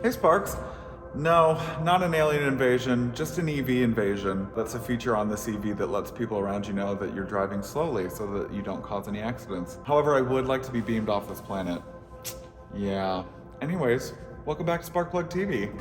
Hey Sparks. No, not an alien invasion, just an EV invasion. That's a feature on this EV that lets people around you know that you're driving slowly so that you don't cause any accidents. However, I would like to be beamed off this planet. Yeah. Anyways, welcome back to Sparkplug TV.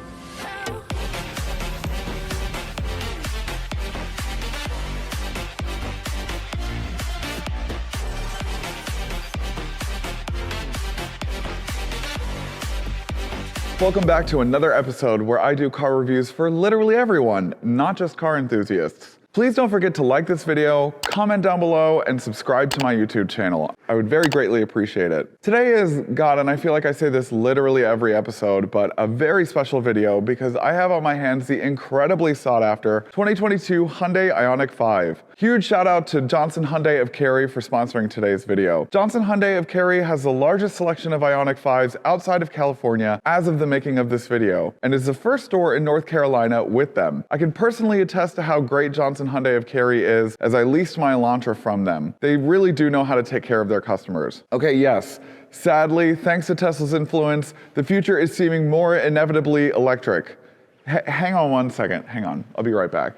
Welcome back to another episode where I do car reviews for literally everyone, not just car enthusiasts. Please don't forget to like this video, comment down below, and subscribe to my YouTube channel. I would very greatly appreciate it. Today is, God, and I feel like I say this literally every episode, but a very special video because I have on my hands the incredibly sought after 2022 Hyundai Ioniq 5. Huge shout out to Johnson Hyundai of Cary for sponsoring today's video. Johnson Hyundai of Cary has the largest selection of Ioniq 5s outside of California as of the making of this video, and is the first store in North Carolina with them. I can personally attest to how great Johnson Hyundai of Cary is, as I leased my Elantra from them. They really do know how to take care of their customers. Okay, yes, sadly, thanks to Tesla's influence, the future is seeming more inevitably electric. Hang on one second, hang on, I'll be right back.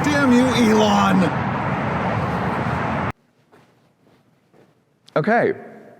Damn you, Elon! Okay,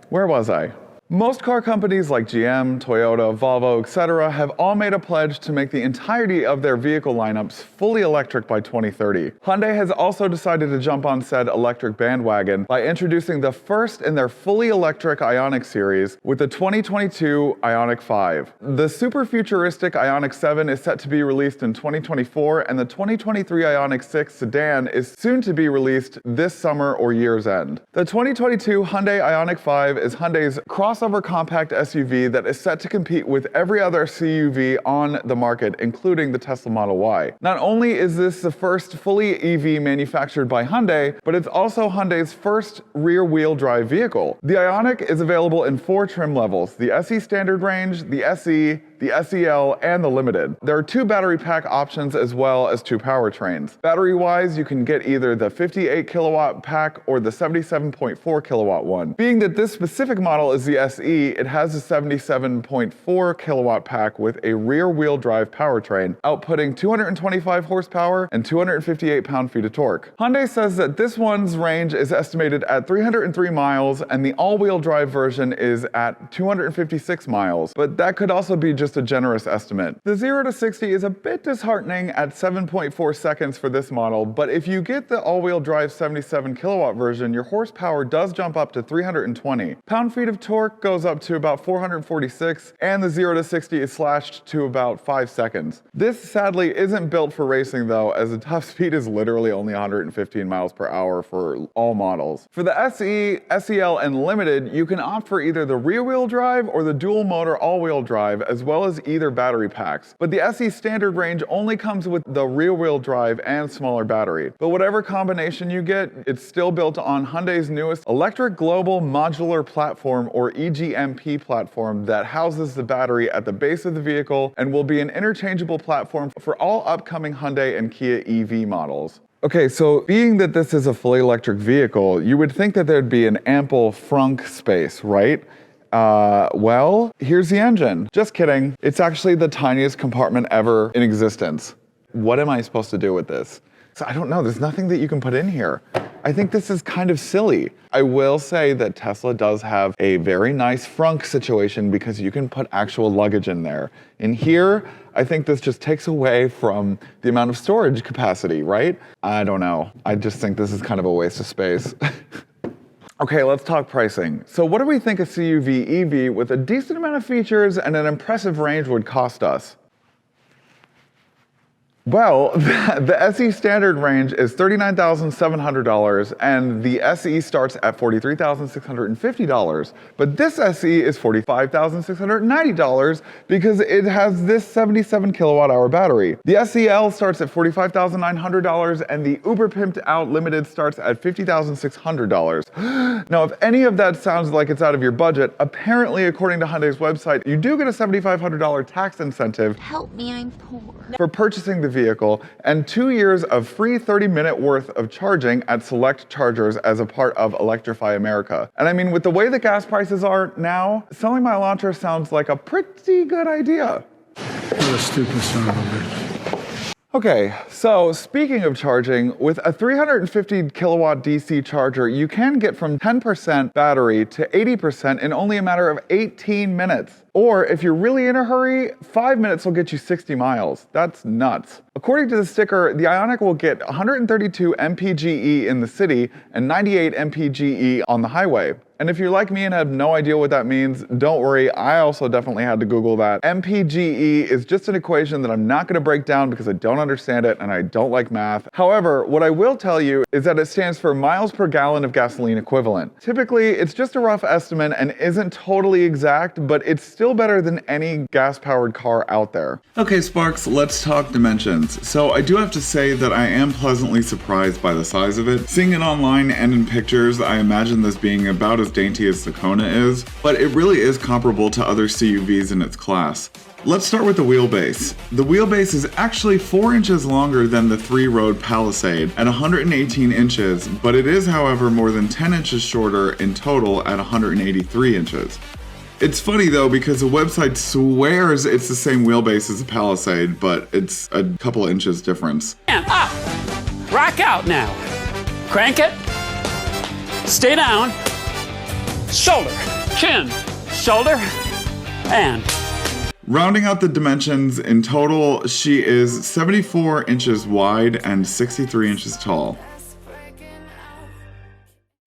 where was I? Most car companies like GM, Toyota, Volvo, etc. have all made a pledge to make the entirety of their vehicle lineups fully electric by 2030. Hyundai has also decided to jump on said electric bandwagon by introducing the first in their fully electric Ioniq series with the 2022 Ioniq 5. The super futuristic Ioniq 7 is set to be released in 2024, and the 2023 Ioniq 6 sedan is soon to be released this summer or year's end. The 2022 Hyundai Ioniq 5 is Hyundai's crossover compact SUV that is set to compete with every other CUV on the market, including the Tesla Model Y. Not only is this the first fully EV manufactured by Hyundai, but it's also Hyundai's first rear-wheel drive vehicle. The Ioniq is available in 4 trim levels: the SE Standard range, the SE, the SEL, and the Limited. There are 2 battery pack options as well as 2 powertrains. Battery-wise, you can get either the 58 kilowatt pack or the 77.4 kilowatt one. Being that this specific model is the SE, it has a 77.4 kilowatt pack with a rear-wheel drive powertrain, outputting 225 horsepower and 258 pound-feet of torque. Hyundai says that this one's range is estimated at 303 miles, and the all-wheel drive version is at 256 miles, but that could also be just a generous estimate. The 0 to 60 is a bit disheartening at 7.4 seconds for this model, but if you get the all-wheel drive 77 kilowatt version, your horsepower does jump up to 320. Pound-feet of torque goes up to about 446, and the 0 to 60 is slashed to about 5 seconds. This sadly isn't built for racing though, as the top speed is literally only 115 miles per hour for all models. For the SE, SEL, and Limited, you can opt for either the rear-wheel drive or the dual-motor all-wheel drive, as well as either battery packs. But the SE Standard range only comes with the rear-wheel drive and smaller battery. But whatever combination you get, it's still built on Hyundai's newest Electric Global Modular Platform, or EGMP platform, that houses the battery at the base of the vehicle and will be an interchangeable platform for all upcoming Hyundai and Kia EV models. Okay, so being that this is a fully electric vehicle, you would think that there'd be an ample frunk space, right? Well, here's the engine. Just kidding. It's actually the tiniest compartment ever in existence. What am I supposed to do with this? So I don't know, there's nothing that you can put in here. I think this is kind of silly. I will say that Tesla does have a very nice frunk situation because you can put actual luggage in there. In here, I think this just takes away from the amount of storage capacity, right? I don't know. I just think this is kind of a waste of space. Okay, let's talk pricing. So what do we think a CUV EV with a decent amount of features and an impressive range would cost us? Well, the SE Standard range is $39,700 and the SE starts at $43,650. But this SE is $45,690 because it has this 77 kilowatt hour battery. The SEL starts at $45,900 and the uber pimped out Limited starts at $50,600. Now, if any of that sounds like it's out of your budget, apparently according to Hyundai's website, you do get a $7,500 tax incentive. Help me, I'm poor. For purchasing the vehicle and 2 years of free 30-minute worth of charging at select chargers as a part of Electrify America. And I mean, with the way that gas prices are now, selling my Elantra sounds like a pretty good idea. What a stupid son of a bitch. Okay, so speaking of charging, with a 350 kilowatt DC charger, you can get from 10% battery to 80% in only a matter of 18 minutes. Or if you're really in a hurry, 5 minutes will get you 60 miles. That's nuts. According to the sticker, the Ioniq will get 132 mpge in the city and 98 mpge on the highway. And if you're like me and have no idea what that means, don't worry, I also definitely had to Google that. mpge is just an equation that I'm not gonna break down because I don't understand it and I don't like math. However, what I will tell you is that it stands for miles per gallon of gasoline equivalent. Typically, it's just a rough estimate and isn't totally exact, but it's still better than any gas-powered car out there. Okay, Sparks, let's talk dimensions. So I do have to say that I am pleasantly surprised by the size of it. Seeing it online and in pictures, I imagine this being about as dainty as the Kona is, but it really is comparable to other CUVs in its class. Let's start with the wheelbase. The wheelbase is actually 4 inches longer than the 3-road Palisade at 118 inches, but it is, however, more than 10 inches shorter in total at 183 inches. It's funny though, because the website swears it's the same wheelbase as the Palisade, but it's a couple of inches difference. And up, rock out now. Crank it, stay down, shoulder, chin, shoulder, and. Rounding out the dimensions, in total, she is 74 inches wide and 63 inches tall.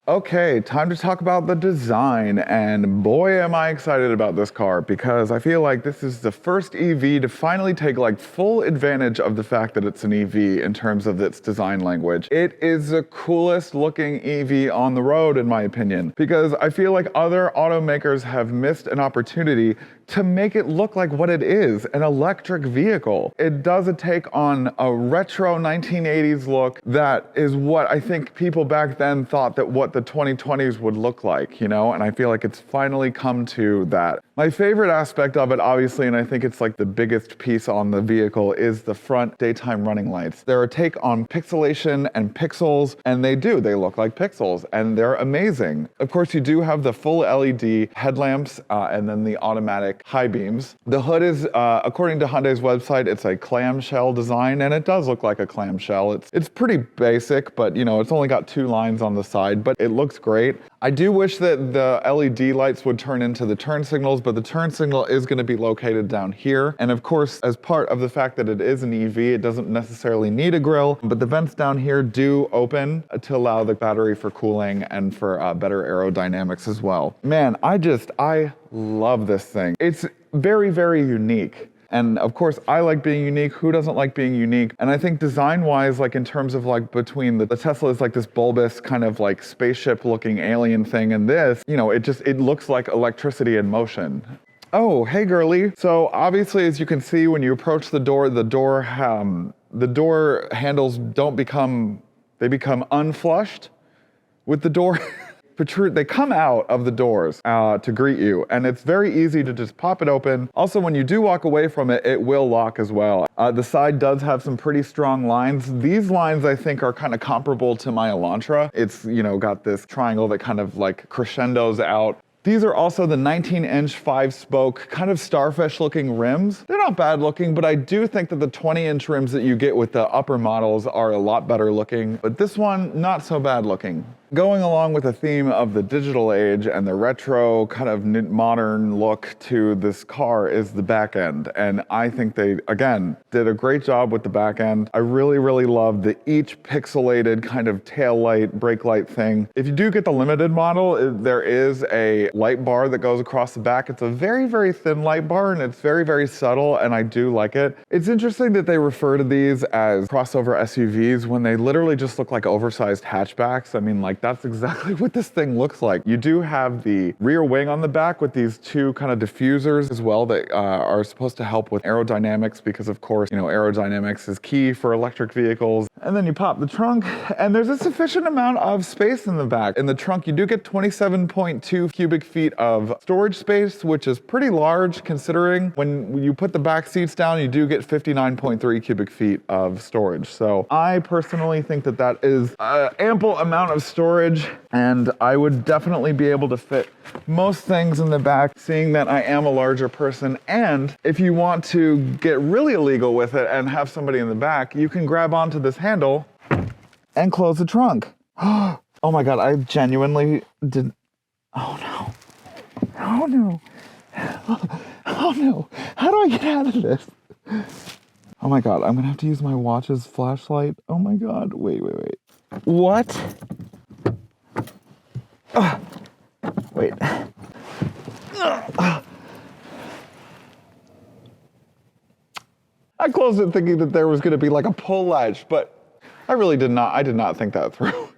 Okay, time to talk about the design, and boy am I excited about this car because I feel like this is the first EV to finally take like full advantage of the fact that it's an EV in terms of its design language. It is the coolest looking EV on the road in my opinion, because I feel like other automakers have missed an opportunity to make it look like what it is, an electric vehicle. It does a take on a retro 1980s look that is what I think people back then thought that what the 2020s would look like, you know? And I feel like it's finally come to that. My favorite aspect of it, obviously, and I think it's like the biggest piece on the vehicle, is the front daytime running lights. They're a take on pixelation and pixels, and they look like pixels, and they're amazing. Of course, you do have the full LED headlamps and then the automatic high beams. The hood is, according to Hyundai's website, it's a clamshell design, and it does look like a clamshell. It's pretty basic, but you know, it's only got 2 lines on the side, but it looks great. I do wish that the LED lights would turn into the turn signals, but the turn signal is going to be located down here. And of course, as part of the fact that it is an EV, it doesn't necessarily need a grille, but the vents down here do open to allow the battery for cooling and for better aerodynamics as well. Man, I love this thing. It's very, very unique. And of course, I like being unique. Who doesn't like being unique? And I think design-wise, like in terms of like between the Tesla is like this bulbous kind of like spaceship-looking alien thing, and this, you know, it looks like electricity in motion. Oh, hey girly. So obviously, as you can see, when you approach the door handles they become unflushed with the door. Protrude, they come out of the doors to greet you, and it's very easy to just pop it open. Also, when you do walk away from it, it will lock as well. The side does have some pretty strong lines. These lines, I think, are kind of comparable to my Elantra. It's, you know, got this triangle that kind of like crescendos out. These are also the 19-inch 5-spoke kind of starfish-looking rims. They're not bad looking, but I do think that the 20-inch rims that you get with the upper models are a lot better looking, but this one, not so bad looking. Going along with the theme of the digital age and the retro kind of modern look to this car is the back end. And I think they, again, did a great job with the back end. I really, really love the each pixelated kind of tail light, brake light thing. If you do get the limited model, there is a light bar that goes across the back. It's a very, very thin light bar, and it's very, very subtle, and I do like it. It's interesting that they refer to these as crossover SUVs when they literally just look like oversized hatchbacks. I mean, like, That's exactly what this thing looks like. You do have the rear wing on the back with these two kind of diffusers as well that are supposed to help with aerodynamics because of course, you know, aerodynamics is key for electric vehicles. And then you pop the trunk and there's a sufficient amount of space in the back. In the trunk, you do get 27.2 cubic feet of storage space, which is pretty large considering when you put the back seats down, you do get 59.3 cubic feet of storage. So I personally think that that is an ample amount of storage, and I would definitely be able to fit most things in the back, seeing that I am a larger person. And if you want to get really illegal with it and have somebody in the back, you can grab onto this handle and close the trunk. Oh my God, I genuinely did. Oh no. Oh no. Oh no. How do I get out of this? Oh my God, I'm gonna have to use my watch's flashlight. Oh my God, wait. What? Wait. I closed it thinking that there was gonna be like a pull latch, but I did not think that through.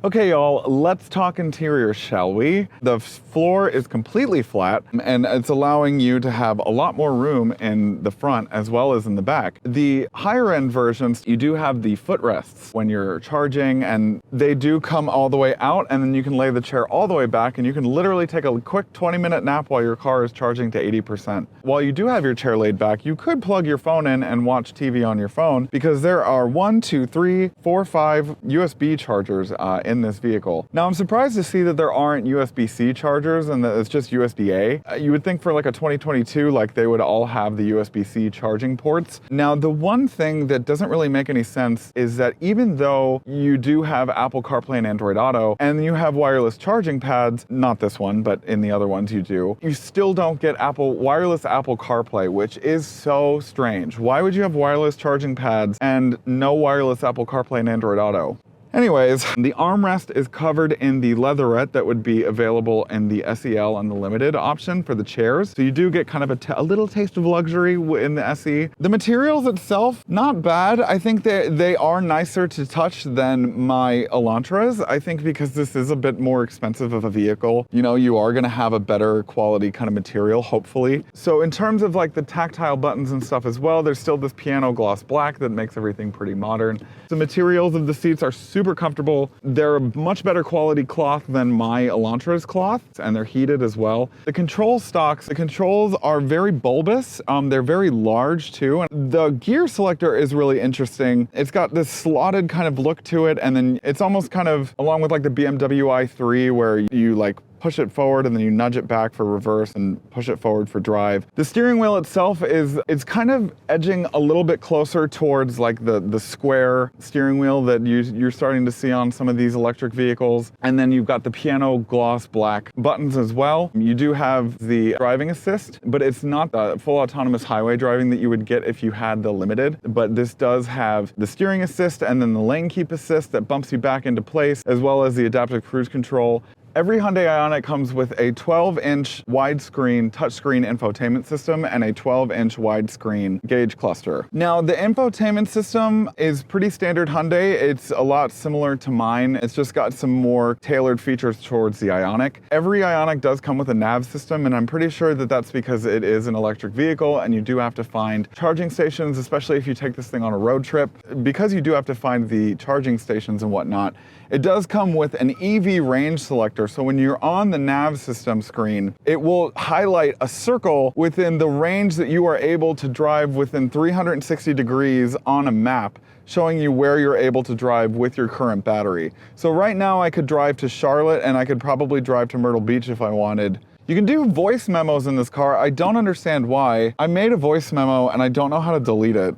Okay, y'all, let's talk interior, shall we? The floor is completely flat, and it's allowing you to have a lot more room in the front as well as in the back. The higher end versions, you do have the footrests when you're charging, and they do come all the way out, and then you can lay the chair all the way back, and you can literally take a quick 20-minute nap while your car is charging to 80%. While you do have your chair laid back, you could plug your phone in and watch TV on your phone, because there are 1, 2, 3, 4, 5 USB chargers in this vehicle. Now I'm surprised to see that there aren't USB-C chargers and that it's just USB-A. You would think for like a 2022, like they would all have the USB-C charging ports. Now the one thing that doesn't really make any sense is that even though you do have Apple CarPlay and Android Auto and you have wireless charging pads, not this one, but in the other ones you do, you still don't get wireless Apple CarPlay, which is so strange. Why would you have wireless charging pads and no wireless Apple CarPlay and Android Auto? Anyways, the armrest is covered in the leatherette that would be available in the SEL and the Limited option for the chairs. So you do get kind of a little taste of luxury in the SE. The materials itself, not bad. I think they are nicer to touch than my Elantras. I think because this is a bit more expensive of a vehicle, you know, you are gonna have a better quality kind of material, hopefully. So in terms of like the tactile buttons and stuff as well, there's still this piano gloss black that makes everything pretty modern. The materials of the seats are super comfortable. They're a much better quality cloth than my Elantra's cloth, and they're heated as well. The control controls are very bulbous. They're very large too. And the gear selector is really interesting. It's got this slotted kind of look to it, and then it's almost kind of along with like the BMW i3 where you like push it forward and then you nudge it back for reverse and push it forward for drive. The steering wheel itself it's kind of edging a little bit closer towards like the square steering wheel that you're starting to see on some of these electric vehicles. And then you've got the piano gloss black buttons as well. You do have the driving assist, but it's not the full autonomous highway driving that you would get if you had the Limited. But this does have the steering assist and then the lane keep assist that bumps you back into place, as well as the adaptive cruise control. Every Hyundai Ioniq comes with a 12-inch widescreen touchscreen infotainment system and a 12-inch widescreen gauge cluster. Now, the infotainment system is pretty standard Hyundai. It's a lot similar to mine. It's just got some more tailored features towards the Ioniq. Every Ioniq does come with a nav system, and I'm pretty sure that that's because it is an electric vehicle and you do have to find charging stations, especially if you take this thing on a road trip. Because you do have to find the charging stations and whatnot, it does come with an EV range selector. So when you're on the nav system screen, it will highlight a circle within the range that you are able to drive within 360 degrees on a map, showing you where you're able to drive with your current battery. So right now I could drive to Charlotte and I could probably drive to Myrtle Beach if I wanted. You can do voice memos in this car. I don't understand why. I made a voice memo and I don't know how to delete it.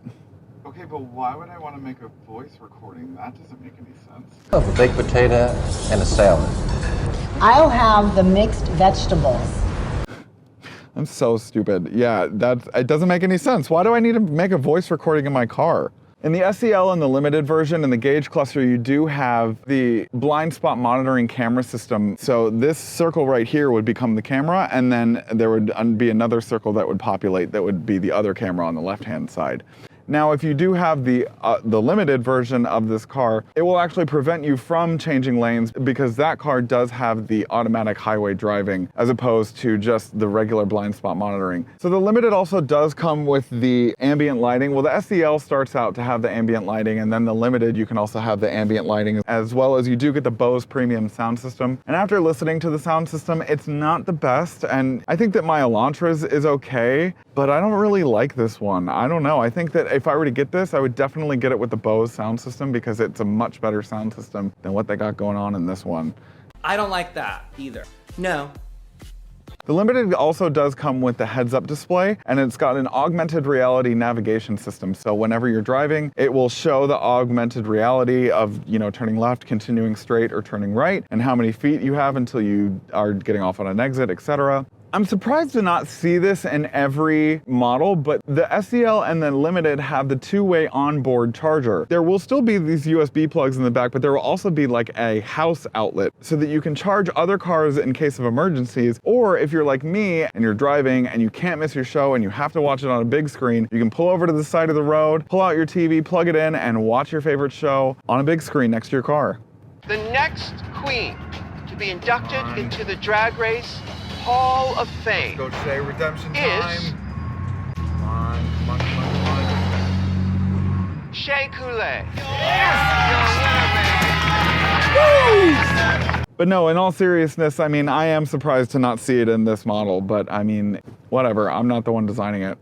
Okay, but why would I want to make a voice recording? That doesn't make any sense. Of a baked potato and a salad. I'll have the mixed vegetables. I'm so stupid. Yeah, it doesn't make any sense. Why do I need to make a voice recording in my car? In the SEL and the limited version, in the gauge cluster, you do have the blind spot monitoring camera system. So this circle right here would become the camera, and then there would be another circle that would populate that would be the other camera on the left-hand side. Now, if you do have the limited version of this car, it will actually prevent you from changing lanes because that car does have the automatic highway driving as opposed to just the regular blind spot monitoring. So the limited also does come with the ambient lighting. Well, the SEL starts out to have the ambient lighting, and then the limited, you can also have the ambient lighting, as well as you do get the Bose premium sound system. And after listening to the sound system, it's not the best, and I think that my Elantra is okay, but I don't really like this one. I don't know. I think that if I were to get this, I would definitely get it with the Bose sound system because it's a much better sound system than what they got going on in this one. I don't like that either. No. The Limited also does come with the heads-up display, and it's got an augmented reality navigation system. So whenever you're driving, it will show the augmented reality of, turning left, continuing straight, or turning right, and how many feet you have until you are getting off on an exit, etc. I'm surprised to not see this in every model, but the SEL and the Limited have the two-way onboard charger. There will still be these USB plugs in the back, but there will also be like a house outlet so that you can charge other cars in case of emergencies. Or if you're like me and you're driving and you can't miss your show and you have to watch it on a big screen, you can pull over to the side of the road, pull out your TV, plug it in, and watch your favorite show on a big screen next to your car. The next queen to be inducted into the Drag Race Hall of Fame Let's go today, redemption is time. Come on. Shea Coulee. But no, in all seriousness, I mean, I am surprised to not see it in this model, but I mean, whatever, I'm not the one designing it.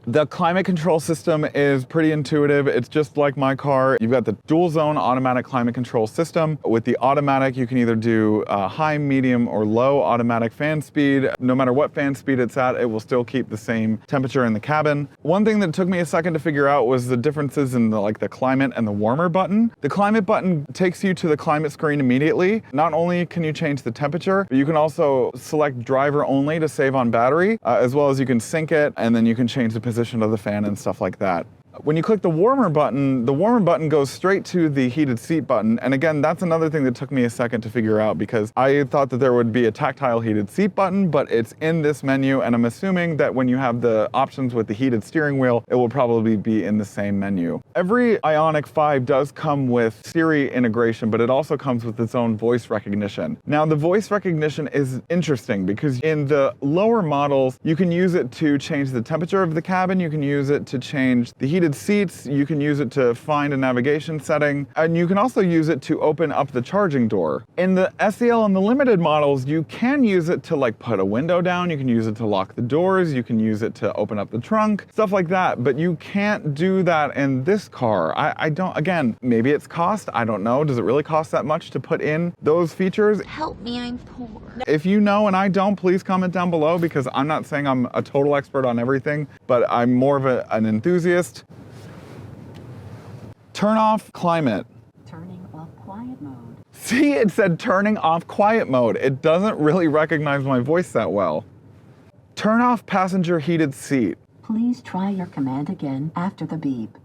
The climate control system is pretty intuitive. It's just like my car. You've got the dual zone automatic climate control system. With the automatic, you can either do high, medium, or low automatic fan speed. No matter what fan speed it's at, it will still keep the same temperature in the cabin. One thing that took me a second to figure out was the differences in the climate and the warmer button. The climate button takes you to the climate screen immediately. Not only can you change the temperature, but you can also select driver only to save on battery, as well as you can sync it, and then you can change the position of the fan and stuff like that. When you click the warmer button goes straight to the heated seat button. And again, that's another thing that took me a second to figure out because I thought that there would be a tactile heated seat button, but it's in this menu. And I'm assuming that when you have the options with the heated steering wheel, it will probably be in the same menu. Every Ioniq 5 does come with Cary integration, but it also comes with its own voice recognition. Now, the voice recognition is interesting because in the lower models, you can use it to change the temperature of the cabin. You can use it to change the heated seats, you can use it to find a navigation setting, and you can also use it to open up the charging door. In the SEL and the Limited models, you can use it to put a window down, you can use it to lock the doors, you can use it to open up the trunk, stuff like that, but you can't do that in this car. I don't, again, maybe it's cost, I don't know. Does it really cost that much to put in those features? Help me, I'm poor. If you know and I don't, please comment down below because I'm not saying I'm a total expert on everything, but I'm more of an enthusiast. Turn off climate. Turning off quiet mode. See, it said turning off quiet mode. It doesn't really recognize my voice that well. Turn off passenger heated seat. Please try your command again after the beep.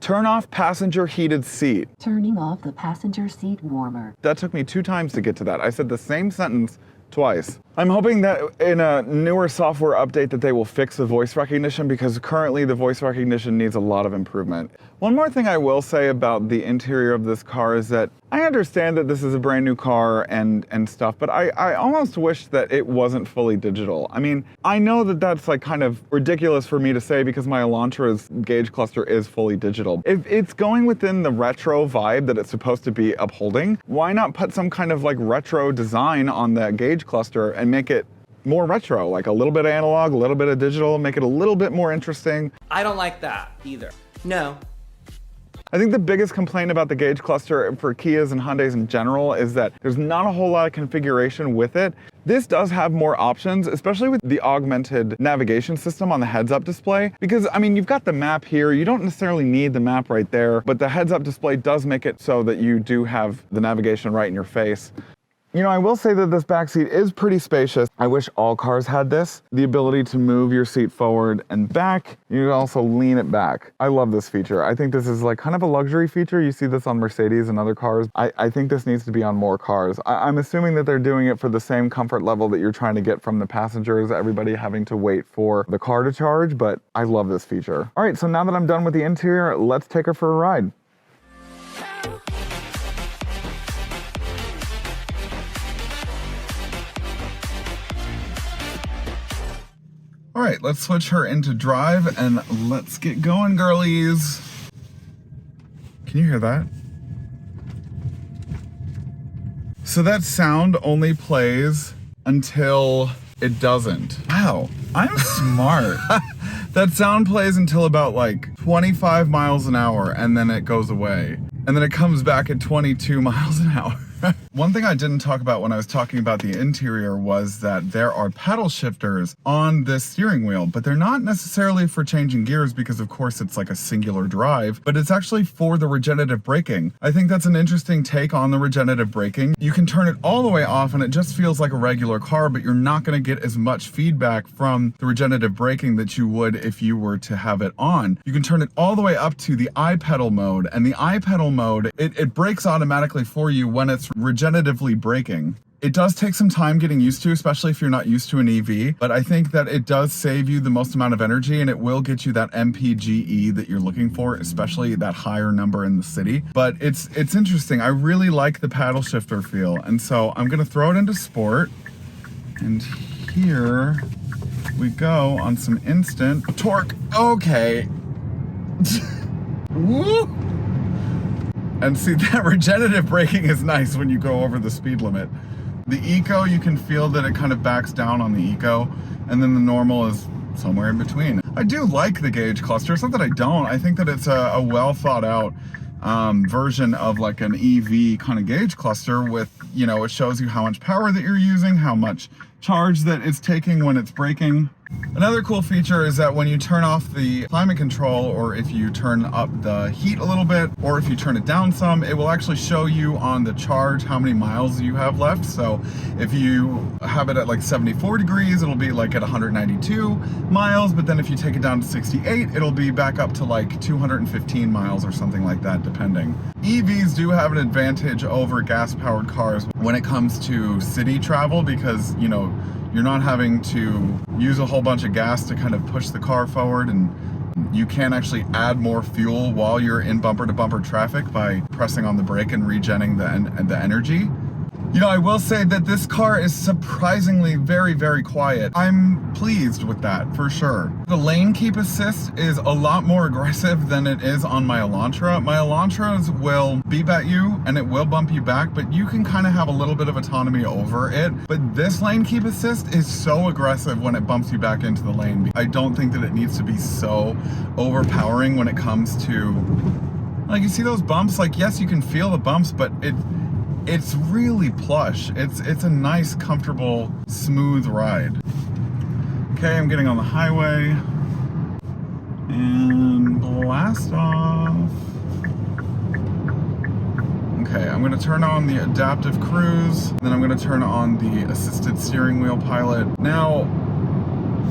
Turn off passenger heated seat. Turning off the passenger seat warmer. That took me 2 times to get to that. I said the same sentence twice. I'm hoping that in a newer software update that they will fix the voice recognition because currently the voice recognition needs a lot of improvement. One more thing I will say about the interior of this car is that I understand that this is a brand new car and stuff, but I almost wish that it wasn't fully digital. I mean, I know that that's kind of ridiculous for me to say because my Elantra's gauge cluster is fully digital. If it's going within the retro vibe that it's supposed to be upholding, why not put some kind of retro design on the gauge cluster and make it more retro, a little bit of analog, a little bit of digital, make it a little bit more interesting. I don't like that either. No. I think the biggest complaint about the gauge cluster for Kias and Hyundais in general is that there's not a whole lot of configuration with it. This does have more options, especially with the augmented navigation system on the heads-up display. Because, I mean, you've got the map here. You don't necessarily need the map right there, but the heads-up display does make it so that you do have the navigation right in your face. You know, I will say that this back seat is pretty spacious. I wish all cars had this. The ability to move your seat forward and back. You can also lean it back. I love this feature. I think this is like kind of a luxury feature. You see this on Mercedes and other cars. I think this needs to be on more cars. I'm assuming that they're doing it for the same comfort level that you're trying to get from the passengers, everybody having to wait for the car to charge, but I love this feature. All right, so now that I'm done with the interior, let's take her for a ride. All right, let's switch her into drive and let's get going, girlies. Can you hear that? So that sound only plays until it doesn't. Wow, I'm smart. That sound plays until about like 25 miles an hour and then it goes away. And then it comes back at 22 miles an hour. One thing I didn't talk about when I was talking about the interior was that there are pedal shifters on this steering wheel, but they're not necessarily for changing gears because of course it's like a singular drive, but it's actually for the regenerative braking. I think that's an interesting take on the regenerative braking. You can turn it all the way off and it just feels like a regular car, but you're not going to get as much feedback from the regenerative braking that you would if you were to have it on. You can turn it all the way up to the iPedal mode, and the iPedal mode, it brakes automatically for you when it's regeneratively braking. It does take some time getting used to, especially if you're not used to an EV, but I think that it does save you the most amount of energy and it will get you that MPGE that you're looking for, especially that higher number in the city. But it's interesting. I really like the paddle shifter feel. And so I'm gonna throw it into sport. And here we go on some instant torque. Okay. Woo! And see, that regenerative braking is nice when you go over the speed limit. The Eco, you can feel that it kind of backs down on the Eco, and then the normal is somewhere in between. I do like the gauge cluster. It's not that I don't. I think that it's a well thought out version of like an EV kind of gauge cluster with, you know, it shows you how much power that you're using, how much charge that it's taking when it's braking. Another cool feature is that when you turn off the climate control, or if you turn up the heat a little bit, or if you turn it down some, it will actually show you on the charge how many miles you have left. So if you have it at like 74 degrees, it'll be like at 192 miles, but then if you take it down to 68, it'll be back up to like 215 miles or something like that, depending. EVs do have an advantage over gas-powered cars when it comes to city travel because, you know, you're not having to use a whole bunch of gas to kind of push the car forward, and you can actually add more fuel while you're in bumper-to-bumper traffic by pressing on the brake and regenning the energy. You know, I will say that this car is surprisingly very, very quiet. I'm pleased with that, for sure. The lane keep assist is a lot more aggressive than it is on my Elantra. My Elantras will beep at you and it will bump you back, but you can kind of have a little bit of autonomy over it. But this lane keep assist is so aggressive when it bumps you back into the lane. I don't think that it needs to be so overpowering when it comes to, like, you see those bumps? Like, yes, you can feel the bumps, but it's really plush. It's a nice, comfortable, smooth ride. Okay, I'm getting on the highway. And blast off. Okay, I'm gonna turn on the adaptive cruise, then I'm gonna turn on the assisted steering wheel pilot. Now,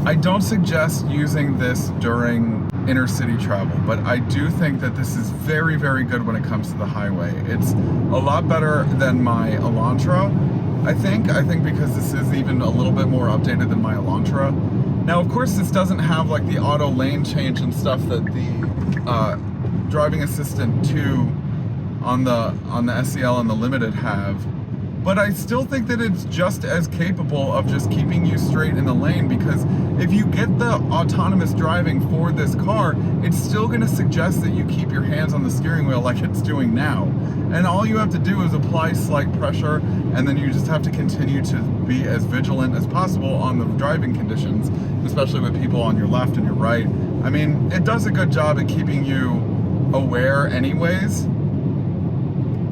I don't suggest using this during inner city travel, but I do think that this is very, very good when it comes to the highway. It's a lot better than my Elantra, I think because this is even a little bit more updated than my Elantra. Now, of course, this doesn't have like the auto lane change and stuff that the Driving Assistant 2 on the SEL and the Limited have, but I still think that it's just as capable of just keeping you straight in the lane, because if you get the autonomous driving for this car, it's still going to suggest that you keep your hands on the steering wheel like it's doing now. And all you have to do is apply slight pressure, and then you just have to continue to be as vigilant as possible on the driving conditions, especially with people on your left and your right. I mean, it does a good job at keeping you aware anyways.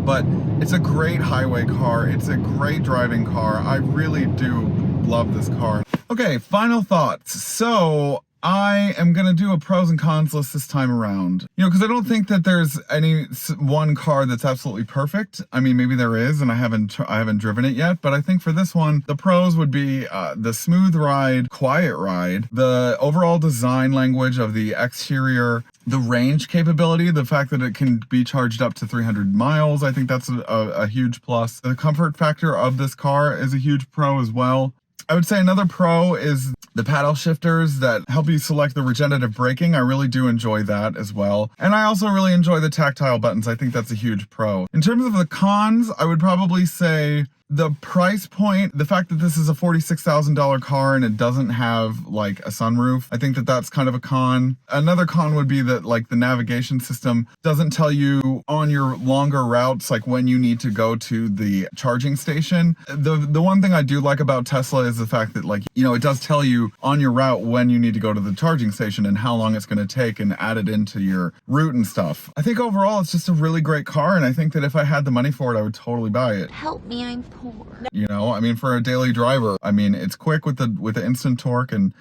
But it's a great highway car. It's a great driving car. I really do love this car. Okay, final thoughts. So I am gonna do a pros and cons list this time around. You know, because I don't think that there's any one car that's absolutely perfect. I mean, maybe there is, and I haven't driven it yet. But I think for this one, the pros would be the smooth ride, quiet ride, the overall design language of the exterior, the range capability, the fact that it can be charged up to 300 miles. I think that's a huge plus. The comfort factor of this car is a huge pro as well. I would say another pro is the paddle shifters that help you select the regenerative braking. I really do enjoy that as well. And I also really enjoy the tactile buttons. I think that's a huge pro. In terms of the cons, I would probably say the price point, the fact that this is a $46,000 car and it doesn't have like a sunroof, I think that that's kind of a con. Another con would be that like the navigation system doesn't tell you on your longer routes like when you need to go to the charging station. The one thing I do like about Tesla is the fact that like, you know, it does tell you on your route when you need to go to the charging station and how long it's going to take and add it into your route and stuff. I think overall it's just a really great car, and I think that if I had the money for it, I would totally buy it. Help me, I'm poor. You know, I mean, for a daily driver, I mean, it's quick with the instant torque, and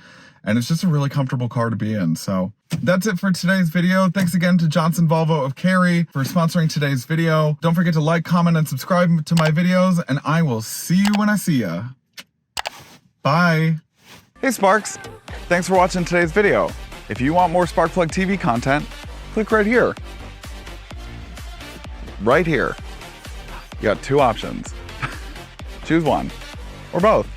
it's just a really comfortable car to be in. So that's it for today's video. Thanks again to Johnson Volvo of Cary for sponsoring today's video. Don't forget to like, comment, and subscribe to my videos, and I will see you when I see ya. Bye. Hey Sparks, thanks for watching today's video. If you want more Sparkplug TV content, click right here. Right here. You got two options. Choose one, or both.